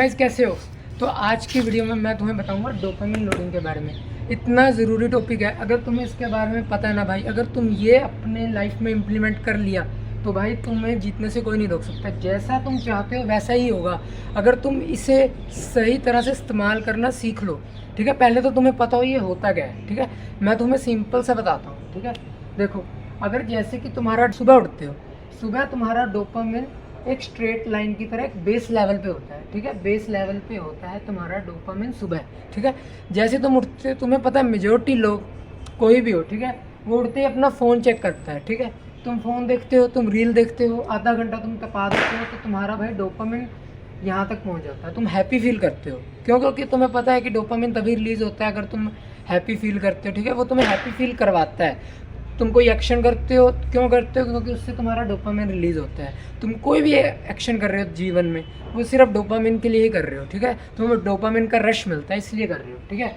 Guys कैसे हो। तो आज की वीडियो में मैं तुम्हें बताऊंगा डोपामिन लोडिंग के बारे में। इतना ज़रूरी टॉपिक है, अगर तुम्हें इसके बारे में पता है ना भाई, अगर तुम ये अपने लाइफ में इम्प्लीमेंट कर लिया तो भाई तुम्हें जीतने से कोई नहीं रोक सकता। जैसा तुम चाहते हो वैसा ही होगा अगर तुम इसे सही तरह से इस्तेमाल करना सीख लो। ठीक है, पहले तो तुम्हें पता हो ये होता क्या है। ठीक है, मैं तुम्हें सिंपल सा बताता हूँ। ठीक है, देखो, अगर जैसे कि तुम्हारा सुबह उठते हो, सुबह तुम्हारा डोपामिन एक स्ट्रेट लाइन की तरह एक बेस लेवल पे होता है। ठीक है, बेस लेवल पे होता है तुम्हारा डोपामिन सुबह। ठीक है, जैसे तुम उठते हो, तुम्हें पता है मेजोरिटी लोग, कोई भी हो, ठीक है, वो उठते ही अपना फ़ोन चेक करता है। ठीक है, तुम फ़ोन देखते हो, तुम रील देखते हो, आधा घंटा तुम तपा देते हो, तो तुम्हारा भाई डोपामिन यहाँ तक पहुँच जाता है। तुम हैप्पी फील करते हो, क्यों? क्योंकि तुम्हें पता है कि डोपामिन तभी रिलीज़ होता है अगर तुम हैप्पी फील करते हो। ठीक है, वो तुम्हें हैप्पी फील करवाता है। तुम कोई एक्शन करते हो, क्यों करते हो? क्योंकि उससे तुम्हारा डोपामिन रिलीज़ होता है। तुम कोई भी एक्शन कर रहे हो जीवन में, वो सिर्फ डोपामिन के लिए ही कर रहे हो। ठीक है, तुम्हें डोपामिन का रश मिलता है इसलिए कर रहे हो। ठीक है,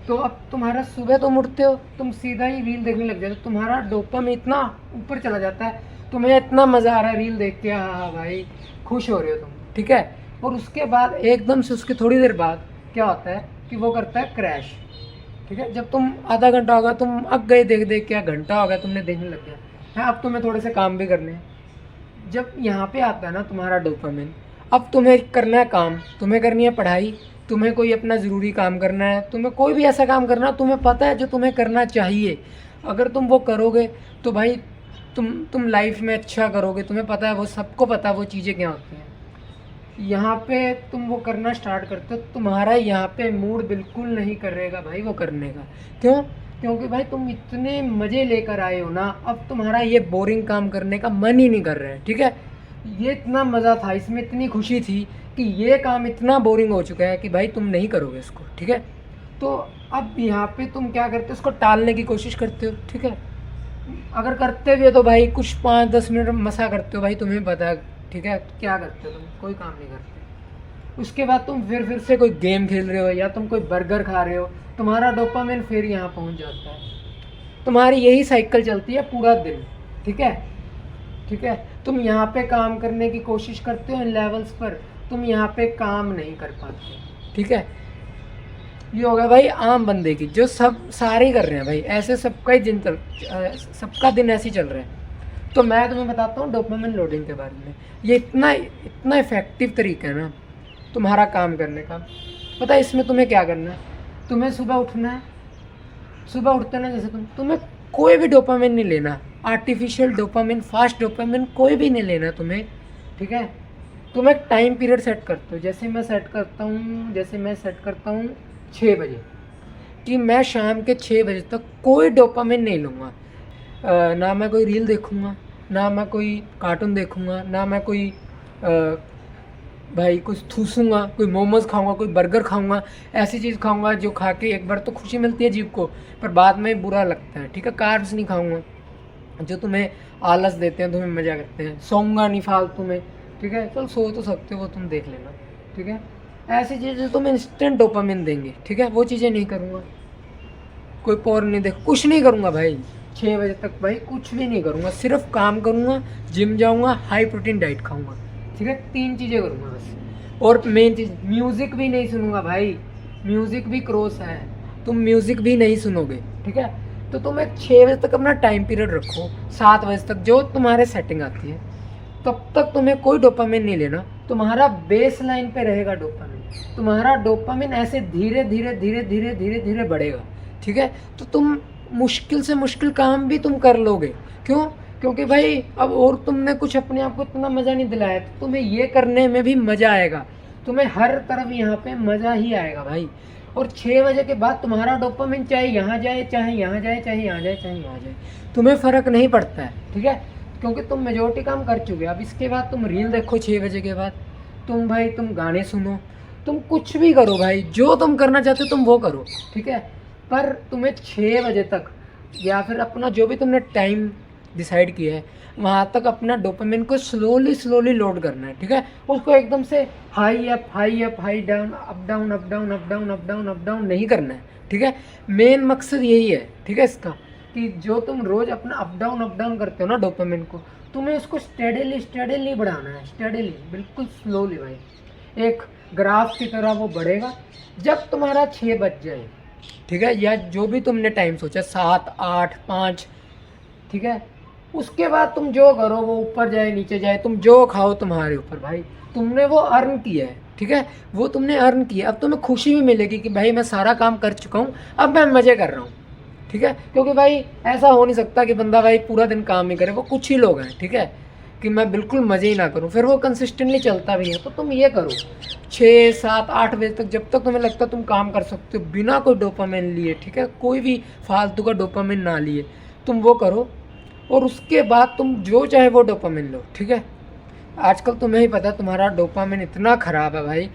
तो अब तुम्हारा सुबह तुम उठते हो, तुम सीधा ही रील देखने लग जाते हो, तुम्हारा डोपामिन इतना ऊपर चला जाता है, तुम्हें इतना मज़ा आ रहा है रील देख के, हाँ भाई खुश हो रहे हो तुम। ठीक है, और उसके बाद एकदम से उसकी थोड़ी देर बाद क्या होता है कि वो करता है क्रैश। ठीक है, जब तुम आधा घंटा होगा, तुम अग गए देख देख के, घंटा हो गया तुमने देखने लग गया है, अब तुम्हें थोड़े से काम भी करने हैं। जब यहाँ पे आता है ना तुम्हारा डोपामिन, अब तुम्हें करना है काम, तुम्हें करनी है पढ़ाई, तुम्हें कोई अपना ज़रूरी काम करना है, तुम्हें कोई भी ऐसा काम करना है तुम्हें पता है जो तुम्हें करना चाहिए। अगर तुम वो करोगे तो भाई तुम लाइफ में अच्छा करोगे। तुम्हें पता है, वो सबको पता है वो चीज़ें क्या होती हैं। यहाँ पे तुम वो करना स्टार्ट करते हो, तुम्हारा यहाँ पे मूड बिल्कुल नहीं करेगा भाई वो करने का। क्यों? क्योंकि भाई तुम इतने मज़े लेकर आए हो ना, अब तुम्हारा ये बोरिंग काम करने का मन ही नहीं कर रहा है। ठीक है, ये इतना मज़ा था, इसमें इतनी खुशी थी कि ये काम इतना बोरिंग हो चुका है कि भाई तुम नहीं करोगे इसको। ठीक है, तो अब यहाँ पे तुम क्या करते हो, इसको टालने की कोशिश करते हो। ठीक है, अगर करते भी हो तो भाई कुछ 5-10 मिनट मसा करते हो, भाई तुम्हें पता है। ठीक है, क्या करते हो तुम? कोई काम नहीं करते। उसके बाद तुम फिर से कोई गेम खेल रहे हो या तुम कोई बर्गर खा रहे हो, तुम्हारा डोपामिन फिर यहाँ पहुँच जाता है। तुम्हारी यही साइकिल चलती है पूरा दिन। ठीक है, ठीक है, तुम यहाँ पे काम करने की कोशिश करते हो इन लेवल्स पर, तुम यहाँ पे काम नहीं कर पाते। ठीक है, ये होगा भाई आम बंदे की, जो सब सारे ही कर रहे हैं भाई, ऐसे सबका ही दिन सबका दिन ऐसे ही चल रहा है। तो मैं तुम्हें बताता हूँ डोपामिन लोडिंग के बारे में। ये इतना इतना इफेक्टिव तरीका है ना तुम्हारा काम करने का। पता है इसमें तुम्हें क्या करना है? तुम्हें सुबह उठना है, सुबह उठते ना जैसे तुम्हें कोई भी डोपामिन नहीं लेना, आर्टिफिशियल डोपामिन, फास्ट डोपामिन कोई भी नहीं लेना तुम्हें। ठीक है, तुम एक टाइम पीरियड सेट करते हो, जैसे मैं सेट करता हूँ 6 बजे, कि मैं शाम के 6 बजे तक कोई डोपामिन नहीं लूँगा। ना मैं कोई रील देखूँगा, ना मैं कोई कार्टून देखूँगा, ना मैं कोई भाई कुछ ठूसूँगा, कोई मोमोज़ खाऊँगा, कोई बर्गर खाऊँगा, ऐसी चीज़ खाऊँगा जो खा के एक बार तो खुशी मिलती है जीभ को, पर बाद में बुरा लगता है। ठीक है, कार्ब्स नहीं खाऊँगा जो तुम्हें आलस देते हैं, तुम्हें मज़ा करते हैं। सोऊंगा नहीं फालतू में। ठीक है, चल सो तो सकते हो, वो तुम देख लेना। ठीक है, ऐसी चीज़ें तुम्हें इंस्टेंट डोपामिन देंगे। ठीक है, वो चीज़ें नहीं करूँगा। कोई पोर्न नहीं देख, कुछ नहीं करूँगा भाई 6 बजे तक, भाई कुछ भी नहीं करूँगा, सिर्फ काम करूँगा, जिम जाऊँगा, हाई प्रोटीन डाइट खाऊँगा। ठीक है, 3 चीज़ें करूँगा बस। और मेन चीज़, म्यूज़िक भी नहीं सुनूंगा भाई, म्यूज़िक भी क्रॉस है, तुम म्यूज़िक भी नहीं सुनोगे। ठीक है, तो तुम एक 6 बजे तक अपना टाइम पीरियड रखो, 7 बजे तक जो तुम्हारे सेटिंग आती है, तब तक तुम्हें कोई डोपामिन नहीं लेना। तुम्हारा बेस लाइन पे रहेगा डोपामिन, तुम्हारा डोपामिन ऐसे धीरे धीरे धीरे धीरे धीरे धीरे बढ़ेगा। ठीक है, तो तुम मुश्किल से मुश्किल काम भी तुम कर लोगे। क्यों? क्योंकि भाई अब और तुमने कुछ अपने आप को इतना मज़ा नहीं दिलाया, तो तुम्हें ये करने में भी मज़ा आएगा, तुम्हें हर तरफ यहाँ पे मज़ा ही आएगा भाई। और 6 बजे के बाद तुम्हारा डोपामिन चाहे यहाँ जाए, चाहे यहाँ जाए, चाहे यहाँ जाए, चाहे यहाँ जाए, तुम्हें फ़र्क नहीं पड़ता है। ठीक है, क्योंकि तुम मेजोरिटी काम कर चुके हो। अब इसके बाद तुम रील देखो 6 बजे के बाद, तुम गाने सुनो, तुम कुछ भी करो भाई, जो तुम करना चाहते हो तुम वो करो। ठीक है, पर तुम्हें 6 बजे तक या फिर अपना जो भी तुमने टाइम डिसाइड किया है वहाँ तक अपना डोपामिन को स्लोली स्लोली लोड करना है। ठीक है, उसको एकदम से high up high up high down, up down up down up down up down up down नहीं करना है। ठीक है, मेन मकसद यही है। ठीक है, इसका कि जो तुम रोज़ अपना अप डाउन करते हो ना डोपामिन को, तुम्हें उसको स्टेडीली बढ़ाना है, स्टेडीली, बिल्कुल स्लोली भाई। एक ग्राफ की तरह वो बढ़ेगा। जब तुम्हारा 6 बज जाए, ठीक है, या जो भी तुमने टाइम सोचा 7, 8, 5, ठीक है, उसके बाद तुम जो करो वो ऊपर जाए नीचे जाए, तुम जो खाओ तुम्हारे ऊपर भाई, तुमने वो अर्न किया है, ठीक है, वो तुमने अर्न किया। अब तुम्हें खुशी भी मिलेगी कि भाई मैं सारा काम कर चुका हूँ, अब मैं मज़े कर रहा हूँ, ठीक है। क्योंकि भाई ऐसा हो नहीं सकता कि बंदा भाई पूरा दिन काम ही करे, वो कुछ ही लोग हैं, ठीक है, कि मैं बिल्कुल मज़े ही ना करूँ, फिर वो कंसिस्टेंटली चलता भी है। तो तुम ये करो 6, 7, 8 बजे तक, जब तक तुम्हें लगता है तुम काम कर सकते हो बिना कोई डोपामिन लिए, ठीक है, कोई भी फालतू का डोपामिन ना लिए, तुम वो करो। और उसके बाद तुम जो चाहे वो डोपामिन लो, ठीक है। आजकल तुम्हें ही पता है तुम्हारा डोपामिन इतना ख़राब है भाई।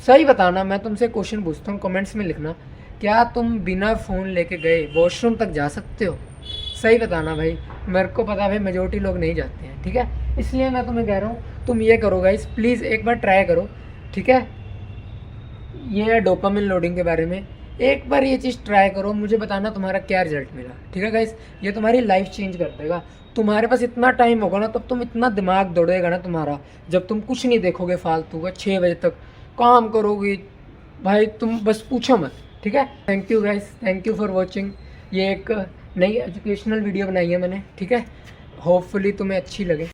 सही बताना, मैं तुमसे क्वेश्चन पूछता हूँ, कमेंट्स में लिखना, क्या तुम बिना फ़ोन लेके गए वॉशरूम तक जा सकते हो? सही बताना भाई, मेरे को पता है भाई मेजोरिटी लोग नहीं जाते हैं, ठीक है। इसलिए मैं तुम्हें कह रहा हूँ तुम ये करो गाइस, प्लीज़ एक बार ट्राई करो, ठीक है। ये है डोपामिन लोडिंग के बारे में। एक बार ये चीज़ ट्राई करो, मुझे बताना तुम्हारा क्या रिजल्ट मिला, ठीक है गाइस। ये तुम्हारी लाइफ चेंज कर देगा। तुम्हारे पास इतना टाइम होगा ना, तब तुम इतना दिमाग दौड़ेगा ना तुम्हारा, जब तुम कुछ नहीं देखोगे फालतू का, 6 बजे तक काम करोगे भाई, तुम बस पूछो मत, ठीक है। Thank you guys, thank you for watching. ये एक नई एजुकेशनल वीडियो बनाई है मैंने, ठीक है। होपफुली तुम्हें अच्छी लगे।